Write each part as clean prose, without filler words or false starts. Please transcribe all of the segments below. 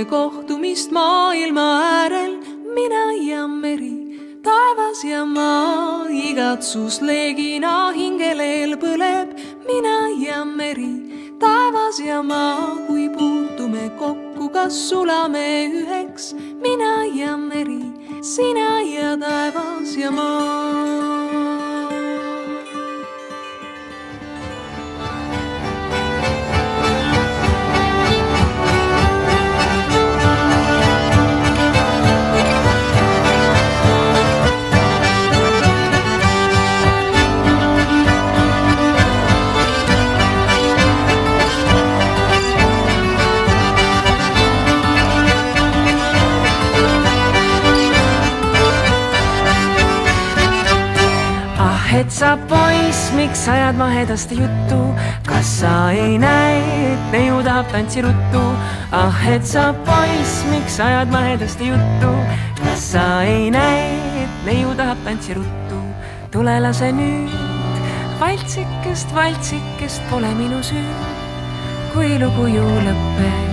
kohtumist maailma äärel, mina ja meri, taevas ja maa, igatsusleegina hingeleel põleb. Mina ja meri, taevas ja maa, kui puutume kokku, kas sulame üheks. Mina ja meri, sina ja taevas ja maa. Et sa poiss, miks ajad mahedasti juttu? Kas sa ei näe, et neiu tahab tantsiruttu? Ah, et sa poiss, miks ajad mahedasti juttu? Kas sa ei näe, et neiu tahab tantsiruttu? Tule lase nüüd, valtsikest pole minu süü. Kui lugu ju lõpeb,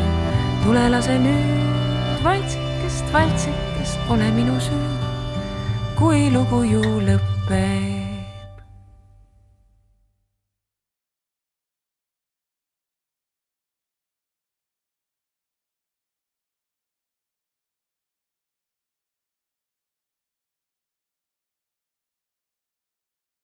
tule lase nüüd, valtsikest pole minu süü. Kui lugu ju lõpeb.